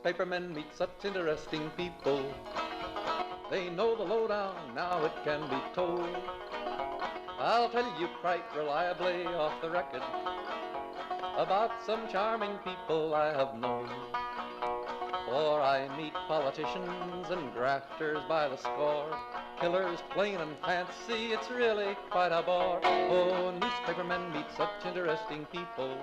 newspapermen meet such interesting people. They know the lowdown, now it can be told. I'll tell you quite reliably off the record about some charming people I have known. For I meet politicians and grafters by the score, killers plain and fancy, it's really quite a bore. Oh, newspapermen meet such interesting people.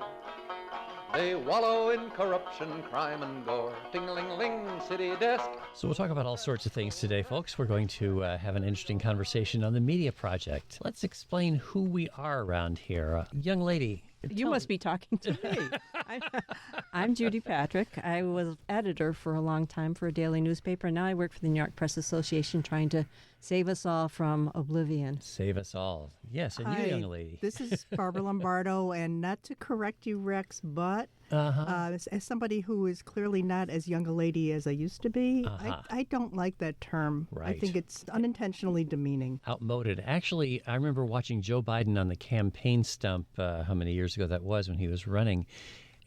They wallow in corruption, crime, and gore. Ting-a-ling-ling, city desk. So we'll talk about all sorts of things today, folks. We're going to have an interesting conversation on the Media Project. Let's explain who we are around here. Young lady. You must be talking to me. I'm Judy Patrick. I was editor for a long time for a daily newspaper, and now I work for the New York Press Association trying to save us all from oblivion. Save us all. Yes, and you, young lady. This is Barbara Lombardo, and not to correct you, Rex, but as somebody who is clearly not as young a lady as I used to be, I don't like that term. Right. I think it's unintentionally demeaning. Outmoded. Actually, I remember watching Joe Biden on the campaign stump, how many years ago that was when he was running,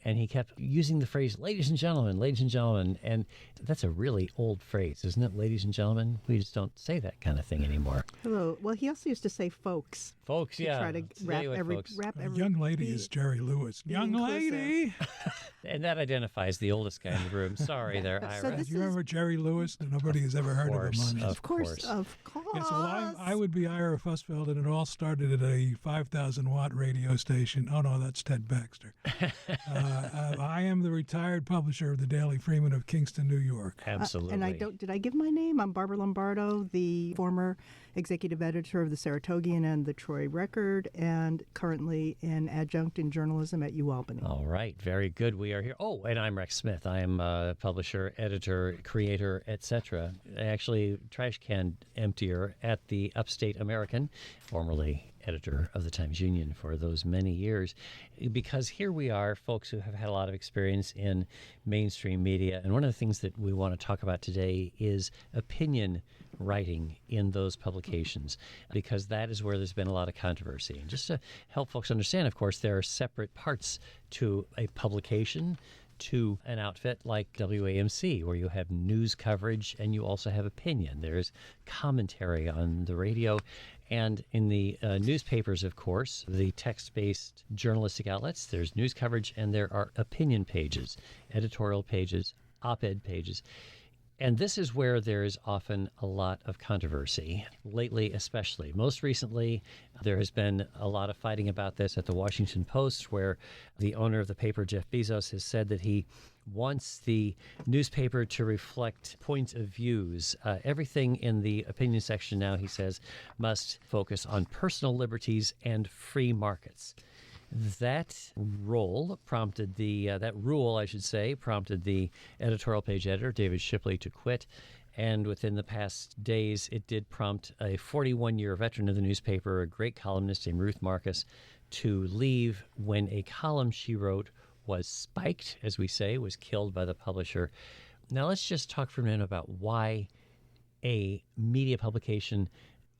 and he kept using the phrase, ladies and gentlemen, and that's a really old phrase, isn't it, ladies and gentlemen? We just don't say that kind of thing anymore. Hello. Well, he also used to say folks. Folks, yeah. Try to wrap every young lady is Jerry Lewis. Young lady! And that identifies the oldest guy in the room. Sorry there, Ira. So Do you remember Jerry Lewis? Nobody has ever heard of him. Of course. Of course. Yes, well, I would be Ira Fussfeld, and it all started at a 5,000-watt radio station. Oh, no, that's Ted Baxter. I am the retired publisher of the Daily Freeman of Kingston, New York. Absolutely. And did I give my name? I'm Barbara Lombardo, the former executive editor of the Saratogian and the Troy Record, and currently an adjunct in journalism at UAlbany. All right, very good. We are here. Oh, and I'm Rex Smith. I am a publisher, editor, creator, etc. Actually, trash can emptier at the Upstate American, formerly editor of the Times-Union for those many years, because here we are, folks who have had a lot of experience in mainstream media, and one of the things that we want to talk about today is opinion writing in those publications, because that is where there's been a lot of controversy. And just to help folks understand, of course, there are separate parts to a publication, to an outfit like WAMC, where you have news coverage and you also have opinion. There's commentary on the radio. And in the newspapers, of course, the text-based journalistic outlets, there's news coverage and there are opinion pages, editorial pages, op-ed pages. And this is where there is often a lot of controversy, lately especially. Most recently, there has been a lot of fighting about this at the Washington Post, where the owner of the paper, Jeff Bezos, has said that he wants the newspaper to reflect points of views. Everything in the opinion section now, he says, must focus on personal liberties and free markets. That rule prompted the editorial page editor, David Shipley, to quit. And within the past days, it did prompt a 41-year veteran of the newspaper, a great columnist named Ruth Marcus, to leave when a column she wrote was spiked, as we say, was killed by the publisher. Now let's just talk for a minute about why a media publication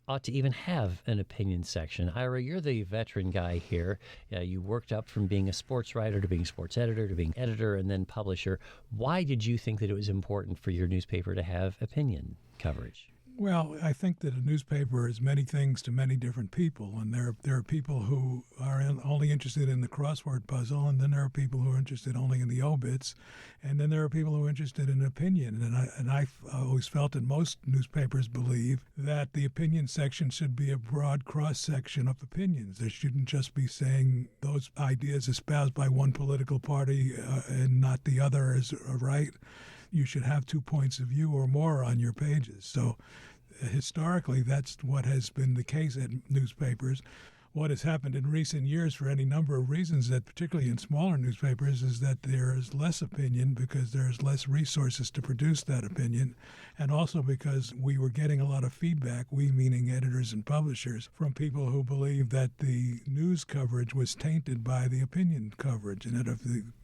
ought to even have an opinion section. Ira, you're the veteran guy here. You worked up from being a sports writer to being sports editor to being editor and then publisher. Why did you think that it was important for your newspaper to have opinion coverage? Well, I think that a newspaper is many things to many different people, and there are people who are only interested in the crossword puzzle, and then there are people who are interested only in the obits, and then there are people who are interested in opinion. And I've always felt that most newspapers believe that the opinion section should be a broad cross-section of opinions. There shouldn't just be saying those ideas espoused by one political party and not the other is right. You should have 2 points of view or more on your pages. So historically, that's what has been the case at newspapers. What has happened in recent years, for any number of reasons, that particularly in smaller newspapers, is that there is less opinion because there's less resources to produce that opinion, and also because we were getting a lot of feedback, we meaning editors and publishers, from people who believed that the news coverage was tainted by the opinion coverage, and that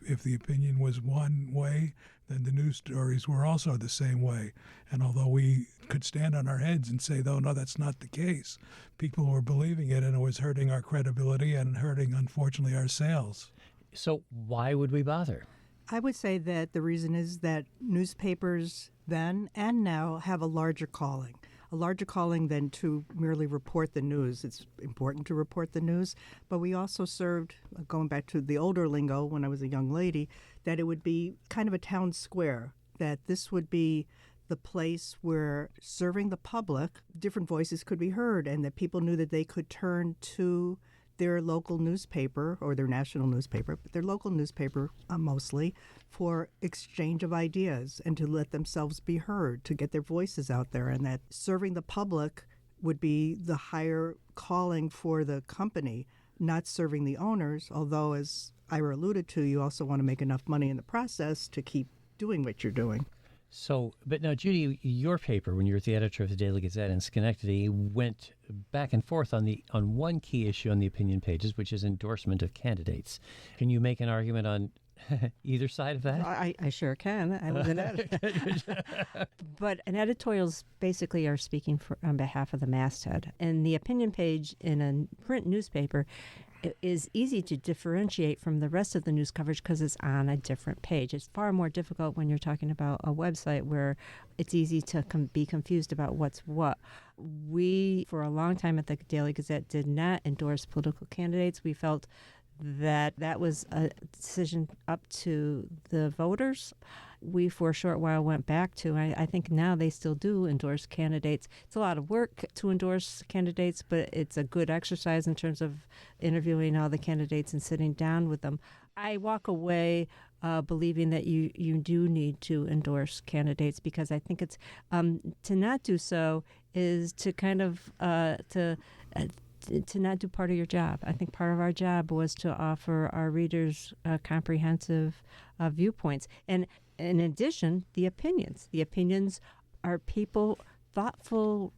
if the opinion was one way, then the news stories were also the same way. And although we could stand on our heads and say, no, that's not the case, people were believing it, and it was hurting our credibility and hurting, unfortunately, our sales. So why would we bother? I would say that the reason is that newspapers then and now have a larger calling than to merely report the news. It's important to report the news, but we also served, going back to the older lingo when I was a young lady, that it would be kind of a town square, that this would be the place where serving the public, different voices could be heard, and that people knew that they could turn to their local newspaper or their national newspaper, but their local newspaper mostly, for exchange of ideas and to let themselves be heard, to get their voices out there, and that serving the public would be the higher calling for the company, not serving the owners, although, as Ira alluded to, you also want to make enough money in the process to keep doing what you're doing. So, but now, Judy, your paper, when you were the editor of the Daily Gazette in Schenectady, went back and forth on one key issue on the opinion pages, which is endorsement of candidates. Can you make an argument on either side of that? I sure can. I was an editor. But an editorials basically are speaking on behalf of the masthead. And the opinion page in a print newspaper is easy to differentiate from the rest of the news coverage because it's on a different page. It's far more difficult when you're talking about a website where it's easy to be confused about what's what. We, for a long time at the Daily Gazette, did not endorse political candidates. We felt that was a decision up to the voters. We, for a short while, went back to, I think now they still do endorse candidates. It's a lot of work to endorse candidates, but it's a good exercise in terms of interviewing all the candidates and sitting down with them. I walk away believing that you do need to endorse candidates, because I think it's to not do so is to kind of to not do part of your job. I think part of our job was to offer our readers comprehensive viewpoints. And in addition, the opinions. The opinions are people, thoughtful,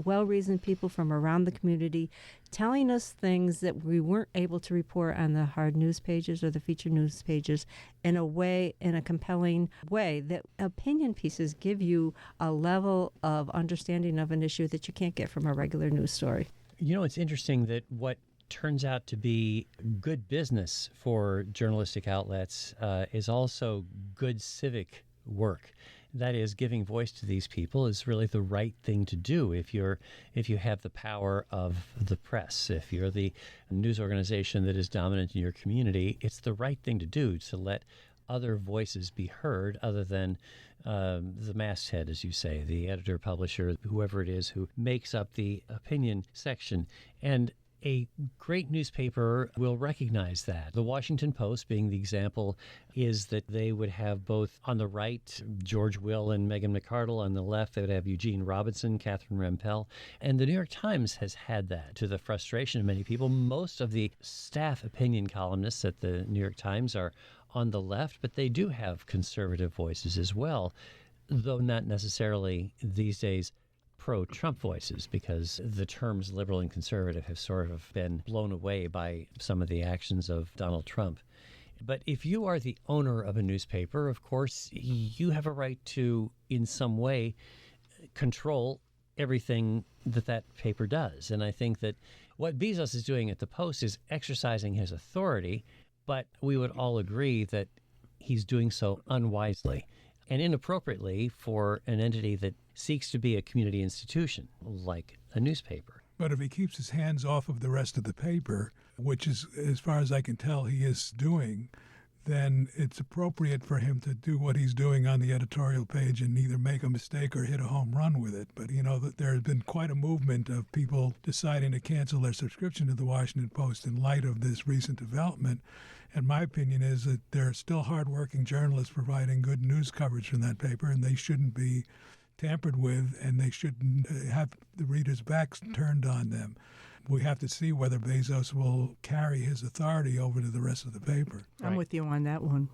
well-reasoned people from around the community telling us things that we weren't able to report on the hard news pages or the featured news pages in a compelling way. That opinion pieces give you a level of understanding of an issue that you can't get from a regular news story. You know, it's interesting that what turns out to be good business for journalistic outlets is also good civic work. That is, giving voice to these people is really the right thing to do if you have the power of the press. If you're the news organization that is dominant in your community, it's the right thing to do to let other voices be heard other than the masthead, as you say, the editor, publisher, whoever it is who makes up the opinion section. And a great newspaper will recognize that. The Washington Post, being the example, is that they would have both on the right, George Will and Megan McArdle. On the left, they would have Eugene Robinson, Catherine Rempel. And the New York Times has had that, to the frustration of many people. Most of the staff opinion columnists at the New York Times are on the left, but they do have conservative voices as well, though not necessarily these days pro-Trump voices, because the terms liberal and conservative have sort of been blown away by some of the actions of Donald Trump. But if you are the owner of a newspaper, of course, you have a right to, in some way, control everything that paper does. And I think that what Bezos is doing at the Post is exercising his authority, but we would all agree that he's doing so unwisely and inappropriately for an entity that seeks to be a community institution, like a newspaper. But if he keeps his hands off of the rest of the paper, which is, as far as I can tell, he is doing, then it's appropriate for him to do what he's doing on the editorial page and either make a mistake or hit a home run with it. But, you know, that there has been quite a movement of people deciding to cancel their subscription to the Washington Post in light of this recent development. And my opinion is that there are still hardworking journalists providing good news coverage from that paper, and they shouldn't be tampered with, and they shouldn't have the readers' backs turned on them. We have to see whether Bezos will carry his authority over to the rest of the paper. I'm with you on that one.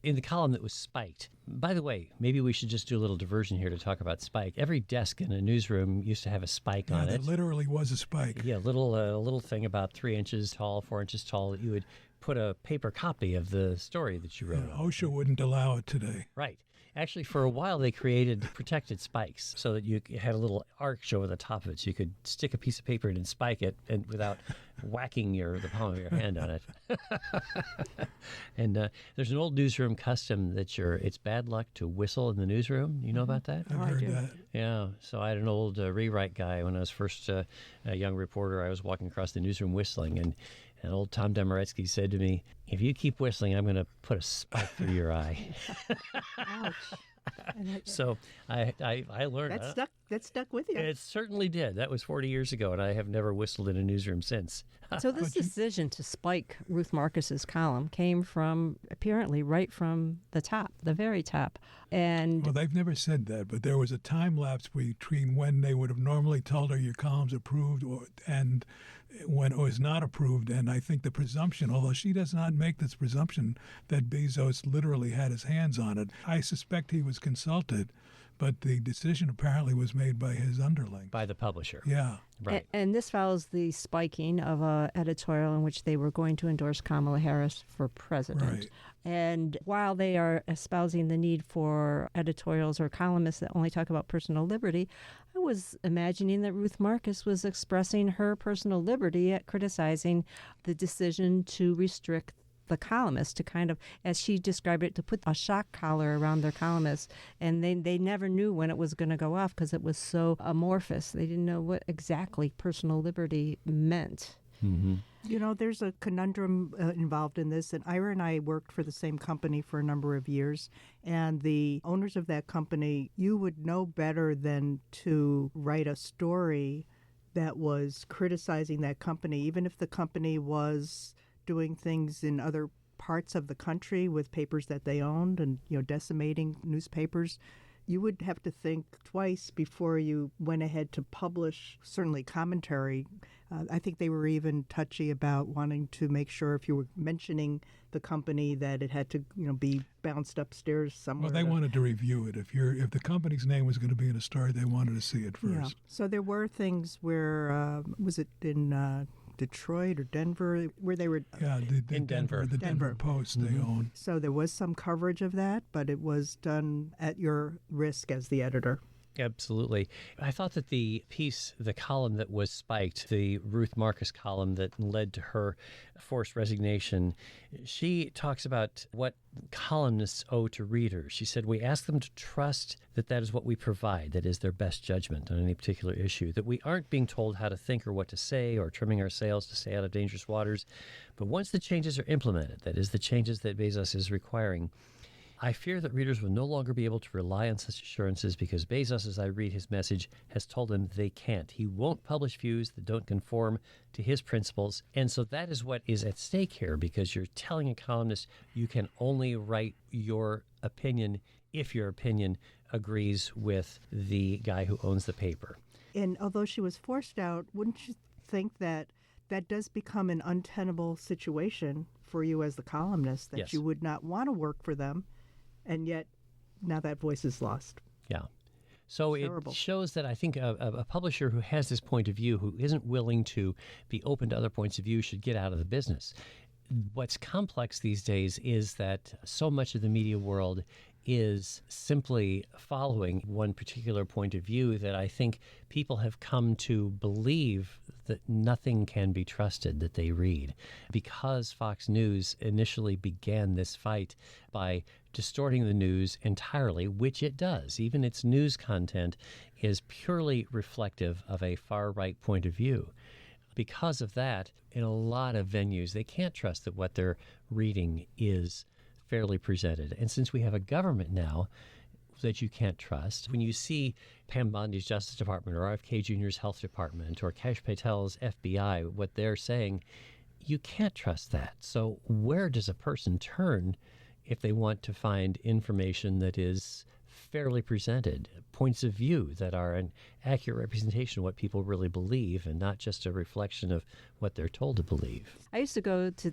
In the column that was spiked, by the way, maybe we should just do a little diversion here to talk about spike. Every desk in a newsroom used to have a spike on it. There literally was a spike. Yeah, a little thing about 3 inches tall, 4 inches tall that you would put a paper copy of the story that you wrote. OSHA wouldn't allow it today. Right. Actually, for a while, they created protected spikes so that you had a little arch over the top of it, so you could stick a piece of paper in and spike it, and without whacking the palm of your hand on it. And there's an old newsroom custom that it's bad luck to whistle in the newsroom. You know about that? I've heard that. Yeah. So I had an old rewrite guy when I was first a young reporter. I was walking across the newsroom whistling, and old Tom Demaretsky said to me, "If you keep whistling, I'm going to put a spike through your eye." Ouch. So I learned That stuck with you. It certainly did. That was 40 years ago, and I have never whistled in a newsroom since. So this decision to spike Ruth Marcus's column came from, apparently, right from the top, the very top. And Well, they've never said that, but there was a time lapse between when they would have normally told her your column's approved and when it was not approved. And I think the presumption, although she does not make this presumption that Bezos literally had his hands on it, I suspect he was consulted, but the decision apparently was made by his underling. By the publisher. Yeah. Right. And this follows the spiking of an editorial in which they were going to endorse Kamala Harris for president. Right. And while they are espousing the need for editorials or columnists that only talk about personal liberty, I was imagining that Ruth Marcus was expressing her personal liberty at criticizing the decision to restrict the columnists, to kind of, as she described it, to put a shock collar around their columnists. And they never knew when it was going to go off because it was so amorphous. They didn't know what exactly personal liberty meant. Mm-hmm. You know, there's a conundrum involved in this, and Ira and I worked for the same company for a number of years, and the owners of that company, you would know better than to write a story that was criticizing that company, even if the company was doing things in other parts of the country with papers that they owned and, decimating newspapers. You would have to think twice before you went ahead to publish, certainly commentary. I think they were even touchy about wanting to make sure if you were mentioning the company that it had to, be bounced upstairs somewhere. Well, they wanted to review it. If the company's name was going to be in a story, they wanted to see it first. Yeah. So there were things where, was it in Detroit or Denver, where they were... Yeah, in Denver. The Denver Post they own. So there was some coverage of that, but it was done at your risk as the editor. Absolutely. I thought that the column that was spiked, the Ruth Marcus column that led to her forced resignation, she talks about what columnists owe to readers. She said, we ask them to trust that is what we provide, that is their best judgment on any particular issue, that we aren't being told how to think or what to say or trimming our sails to stay out of dangerous waters. But once the changes are implemented, that is the changes that Bezos is requiring, I fear that readers will no longer be able to rely on such assurances because Bezos, as I read his message, has told them they can't. He won't publish views that don't conform to his principles. And so that is what is at stake here, because you're telling a columnist you can only write your opinion if your opinion agrees with the guy who owns the paper. And although she was forced out, wouldn't you think that does become an untenable situation for you as the columnist, that Yes. you would not want to work for them? And yet, now that voice is lost. Yeah. So Terrible. It shows that I think a publisher who has this point of view, who isn't willing to be open to other points of view, should get out of the business. What's complex these days is that so much of the media world is simply following one particular point of view that I think people have come to believe that nothing can be trusted that they read. Because Fox News initially began this fight by distorting the news entirely, which it does. Even its news content is purely reflective of a far-right point of view. Because of that, in a lot of venues, they can't trust that what they're reading is fairly presented. And since we have a government now that you can't trust, when you see Pam Bondi's Justice Department or RFK Jr.'s Health Department or Kash Patel's FBI, what they're saying, you can't trust that. So where does a person turn if they want to find information that is fairly presented, points of view that are an accurate representation of what people really believe and not just a reflection of what they're told to believe? I used to go to,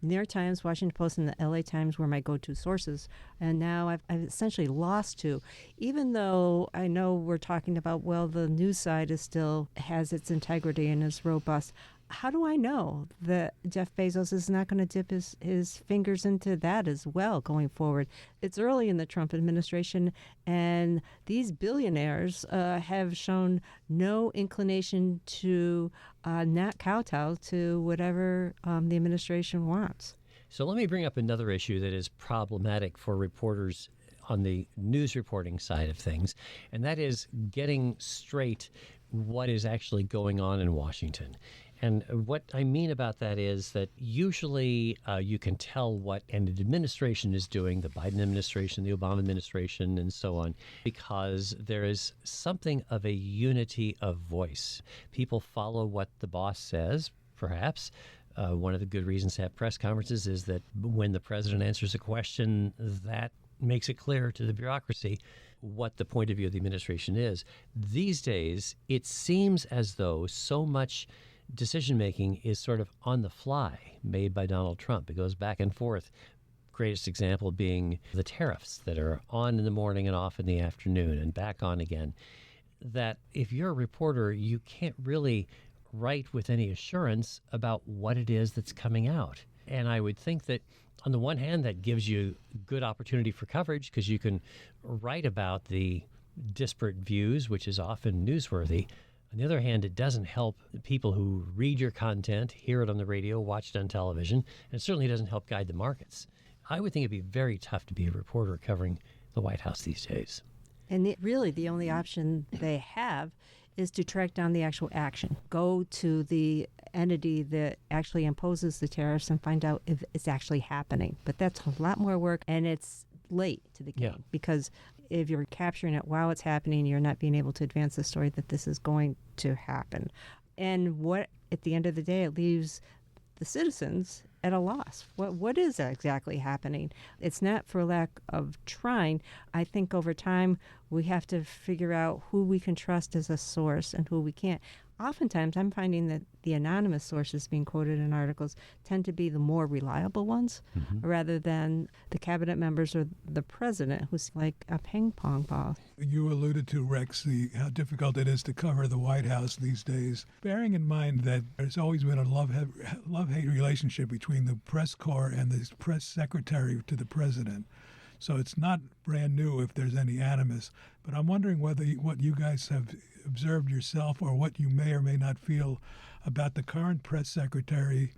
New York Times, Washington Post, and the LA Times were my go-to sources. And now I've essentially lost two. Even though I know we're talking about, well, the news side is still has its integrity and is robust, how do I know that Jeff Bezos is not going to dip his fingers into that as well going forward? It's early in the Trump administration, and these billionaires have shown no inclination to not kowtow to whatever the administration wants. So let me bring up another issue that is problematic for reporters on the news reporting side of things, and that is getting straight what is actually going on in Washington. And what I mean about that is that usually you can tell what an administration is doing, the Biden administration, the Obama administration, and so on, because there is something of a unity of voice. People follow what the boss says, perhaps. One of the good reasons to have press conferences is that when the president answers a question, that makes it clear to the bureaucracy what the point of view of the administration is. These days, it seems as though so much decision-making is sort of on the fly, made by Donald Trump. It goes back and forth. Greatest example being the tariffs that are on in the morning and off in the afternoon and back on again. That if you're a reporter, you can't really write with any assurance about what it is that's coming out. And I would think that on the one hand, that gives you good opportunity for coverage because you can write about the disparate views, which is often newsworthy. On the other hand, it doesn't help people who read your content, hear it on the radio, watch it on television, and it certainly doesn't help guide the markets. I would think it'd be very tough to be a reporter covering the White House these days. And really, the only option they have is to track down the actual action. Go to the entity that actually imposes the tariffs and find out if it's actually happening. But that's a lot more work, and it's late to the game because if you're capturing it while it's happening, you're not being able to advance the story that this is going to happen. And what, at the end of the day, it leaves the citizens at a loss. What is exactly happening? It's not for lack of trying. I think over time we have to figure out who we can trust as a source and who we can't. Oftentimes I'm finding that the anonymous sources being quoted in articles tend to be the more reliable ones rather than the cabinet members or the president, who's like a ping pong ball. You alluded to, Rex, how difficult it is to cover the White House these days. Bearing in mind that there's always been a love-hate relationship between the press corps and the press secretary to the president. So it's not brand new if there's any animus. But I'm wondering whether what you guys have observed yourself or what you may or may not feel about the current press secretary,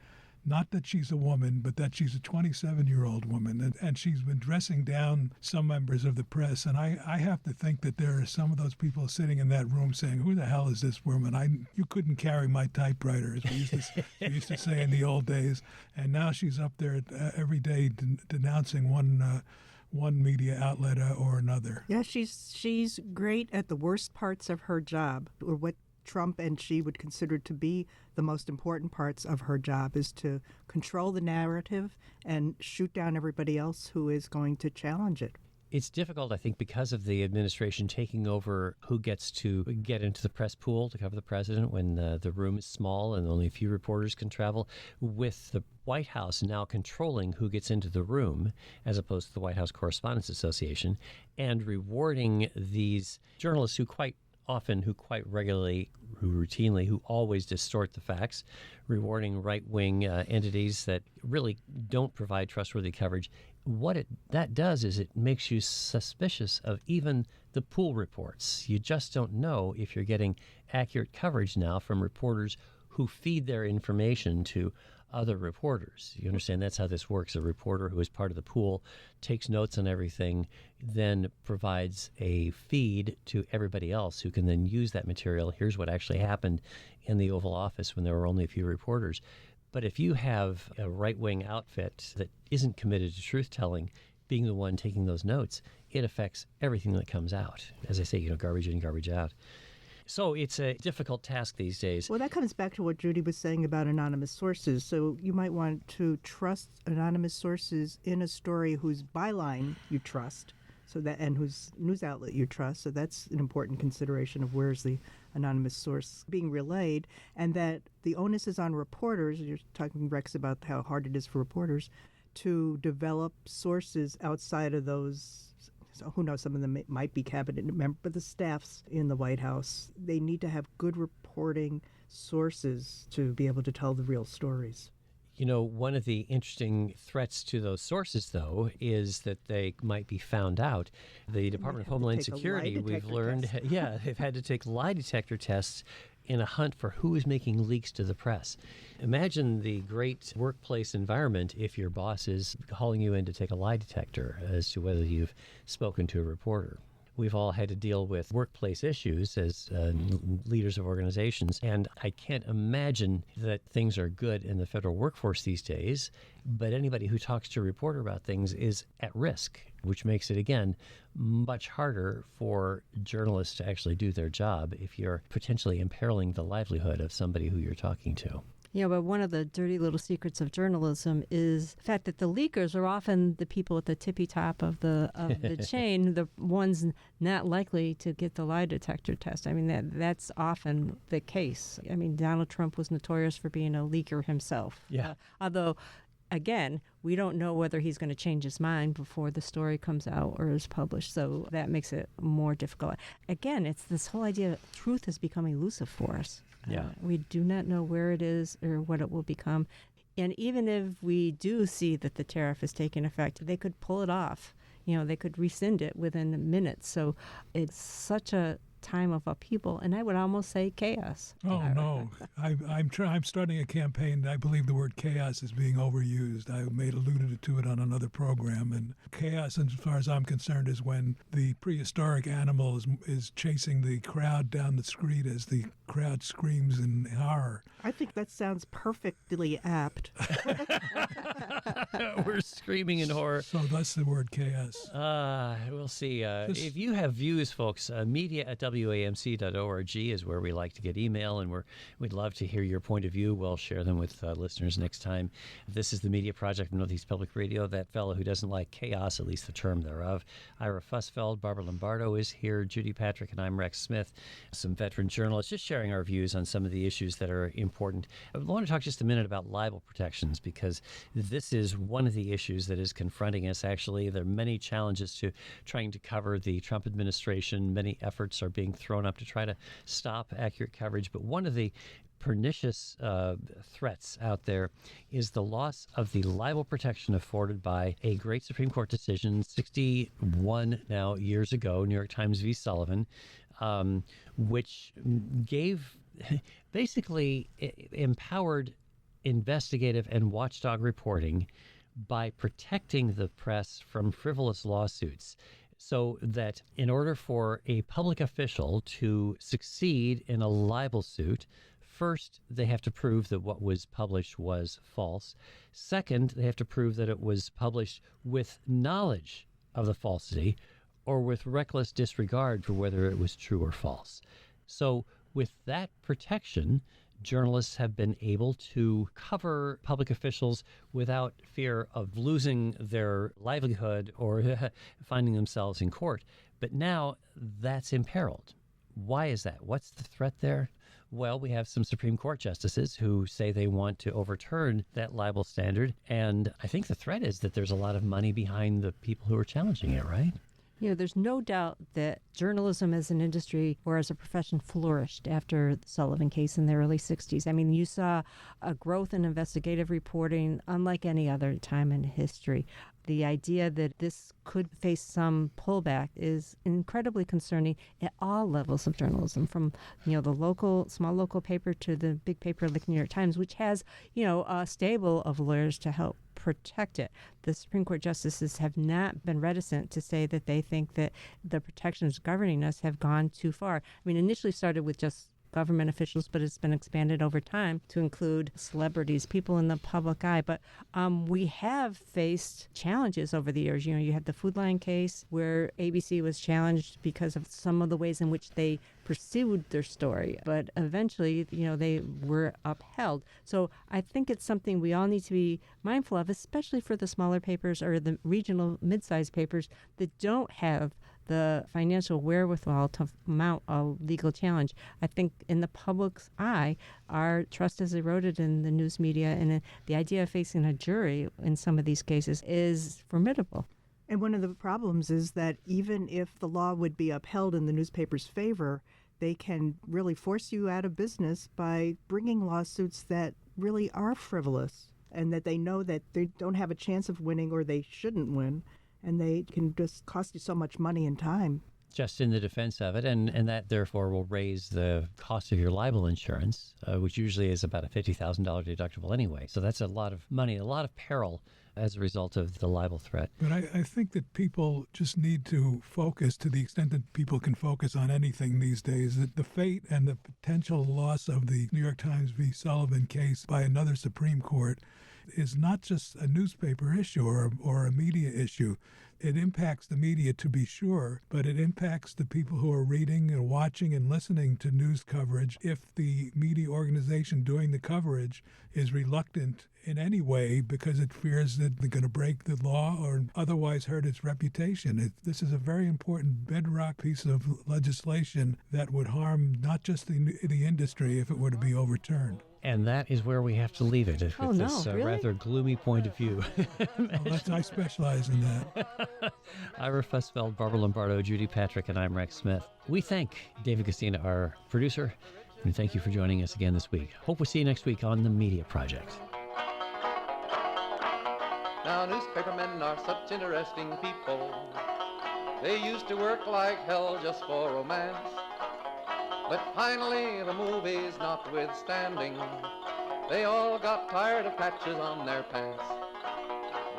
not that she's a woman, but that she's a 27-year-old woman, and she's been dressing down some members of the press. And I have to think that there are some of those people sitting in that room saying, who the hell is this woman? You couldn't carry my typewriter, as we used to say in the old days. And now she's up there every day denouncing one media outlet or another. Yeah, she's great at the worst parts of her job, or what Trump and she would consider to be the most important parts of her job, is to control the narrative and shoot down everybody else who is going to challenge it. It's difficult, I think, because of the administration taking over who gets to get into the press pool to cover the president when the room is small and only a few reporters can travel, with the White House now controlling who gets into the room as opposed to the White House Correspondents Association, and rewarding these journalists who quite regularly, who routinely, who always distort the facts, rewarding right-wing entities that really don't provide trustworthy coverage. What that does is it makes you suspicious of even the pool reports. You just don't know if you're getting accurate coverage now from reporters who feed their information to other reporters. You understand that's how this works. A reporter who is part of the pool takes notes on everything, then provides a feed to everybody else who can then use that material. Here's what actually happened in the Oval Office when there were only a few reporters. But if you have a right-wing outfit that isn't committed to truth-telling, being the one taking those notes, it affects everything that comes out. As I say, garbage in, garbage out. So it's a difficult task these days. Well, that comes back to what Judy was saying about anonymous sources. So you might want to trust anonymous sources in a story whose byline you trust, and whose news outlet you trust. So that's an important consideration of where's the anonymous source being relayed, and that the onus is on reporters. You're talking, Rex, about how hard it is for reporters to develop sources outside of those So who knows, some of them might be cabinet members, but the staffs in the White House, they need to have good reporting sources to be able to tell the real stories. You know, one of the interesting threats to those sources, though, is that they might be found out. The Department of Homeland Security, we've learned, they've had to take lie detector tests in a hunt for who is making leaks to the press. Imagine the great workplace environment if your boss is calling you in to take a lie detector as to whether you've spoken to a reporter. We've all had to deal with workplace issues as leaders of organizations, and I can't imagine that things are good in the federal workforce these days, but anybody who talks to a reporter about things is at risk, which makes it, again, much harder for journalists to actually do their job if you're potentially imperiling the livelihood of somebody who you're talking to. Yeah, but one of the dirty little secrets of journalism is the fact that the leakers are often the people at the tippy top of the chain, the ones not likely to get the lie detector test. I mean, that's often the case. I mean, Donald Trump was notorious for being a leaker himself. Yeah. Although, again, we don't know whether he's going to change his mind before the story comes out or is published, so that makes it more difficult. Again, it's this whole idea that truth is becoming elusive for us. Yeah. We do not know where it is or what it will become. And even if we do see that the tariff is taking effect, they could pull it off. You know, they could rescind it within minutes. So it's such a time of upheaval, and I would almost say chaos. Oh, no. I'm starting a campaign. I believe the word chaos is being overused. I alluded to it on another program. And chaos, as far as I'm concerned, is when the prehistoric animal is chasing the crowd down the street as the crowd screams in horror. I think that sounds perfectly apt. We're screaming in horror. So that's the word chaos. We'll see. If you have views, folks, media@wamc.org is where we like to get email, and we'd love to hear your point of view. We'll share them with listeners next time. This is the Media Project of Northeast Public Radio. That fellow who doesn't like chaos, at least the term thereof. Ira Fussfeld, Barbara Lombardo is here, Judy Patrick, and I'm Rex Smith, some veteran journalists, just sharing our views on some of the issues that are important. I want to talk just a minute about libel protections, because this is one of the issues that is confronting us. Actually, there are many challenges to trying to cover the Trump administration. Many efforts are being thrown up to try to stop accurate coverage. But one of the pernicious threats out there is the loss of the libel protection afforded by a great Supreme Court decision 61 now years ago, New York Times v. Sullivan, which gave basically empowered investigative and watchdog reporting by protecting the press from frivolous lawsuits, so that in order for a public official to succeed in a libel suit, first, they have to prove that what was published was false. Second, they have to prove that it was published with knowledge of the falsity or with reckless disregard for whether it was true or false. So with that protection, journalists have been able to cover public officials without fear of losing their livelihood or finding themselves in court. But now that's imperiled. Why is that? What's the threat there? Well, we have some Supreme Court justices who say they want to overturn that libel standard. And I think the threat is that there's a lot of money behind the people who are challenging it, right? You know, there's no doubt that journalism as an industry or as a profession flourished after the Sullivan case in the early 60s. I mean, you saw a growth in investigative reporting unlike any other time in history. The idea that this could face some pullback is incredibly concerning at all levels of journalism, from, you know, the small local paper to the big paper like New York Times, which has, you know, a stable of lawyers to help protect it. The Supreme Court justices have not been reticent to say that they think that the protections governing us have gone too far. I mean, initially started with just government officials, but it's been expanded over time to include celebrities, people in the public eye. But we have faced challenges over the years. You know, you had the Food Lion case where ABC was challenged because of some of the ways in which they pursued their story. But eventually, you know, they were upheld. So I think it's something we all need to be mindful of, especially for the smaller papers or the regional mid-sized papers that don't have the financial wherewithal to mount a legal challenge. I think in the public's eye, our trust has eroded in the news media, and the idea of facing a jury in some of these cases is formidable. And one of the problems is that even if the law would be upheld in the newspaper's favor, they can really force you out of business by bringing lawsuits that really are frivolous and that they know that they don't have a chance of winning or they shouldn't win, and they can just cost you so much money and time. Just in the defense of it, and that therefore will raise the cost of your libel insurance, which usually is about a $50,000 deductible anyway. So that's a lot of money, a lot of peril as a result of the libel threat. But I think that people just need to focus, to the extent that people can focus on anything these days, that the fate and the potential loss of the New York Times v. Sullivan case by another Supreme Court is not just a newspaper issue or a media issue. It impacts the media, to be sure, but it impacts the people who are reading and watching and listening to news coverage if the media organization doing the coverage is reluctant in any way because it fears that they're going to break the law or otherwise hurt its reputation. This is a very important bedrock piece of legislation that would harm not just the industry if it were to be overturned. And that is where we have to leave it, with this really? rather gloomy point of view. I specialize in that. Ira Fussfeld, Barbara Lombardo, Judy Patrick, and I'm Rex Smith. We thank David Castina, our producer, and thank you for joining us again this week. Hope we'll see you next week on The Media Project. Now newspapermen are such interesting people. They used to work like hell just for romance. But finally, the movies notwithstanding, they all got tired of patches on their pants.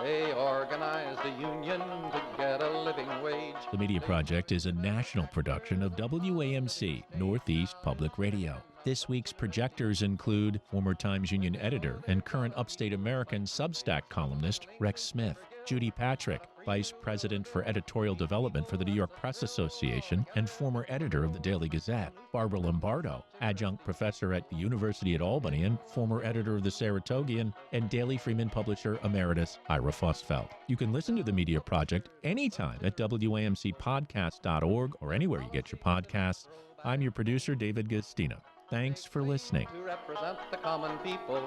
They organized a union to get a living wage. The Media Project is a national production of WAMC, Northeast Public Radio. This week's projectors include former Times Union editor and current Upstate American Substack columnist Rex Smith, Judy Patrick, Vice President for Editorial Development for the New York Press Association and former editor of the Daily Gazette, Barbara Lombardo, Adjunct Professor at the University at Albany and former editor of the Saratogian, and Daily Freeman Publisher Emeritus Ira Fussfeld. You can listen to The Media Project anytime at WAMCpodcast.org or anywhere you get your podcasts. I'm your producer, David Gastina. Thanks for listening. To represent the common people.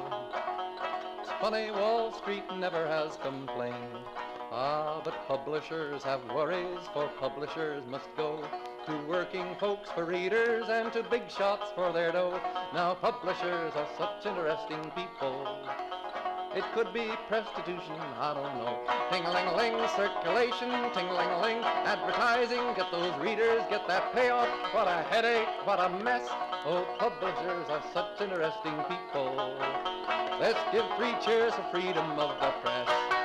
It's funny, Wall Street never has complained. Ah, but publishers have worries, for publishers must go to working folks for readers and to big shots for their dough. Now publishers are such interesting people. It could be prostitution, I don't know. Ting-a-ling-a-ling, circulation, ting-a-ling-a-ling, advertising, get those readers, get that payoff. What a headache, what a mess. Oh, publishers are such interesting people. Let's give 3 cheers for freedom of the press.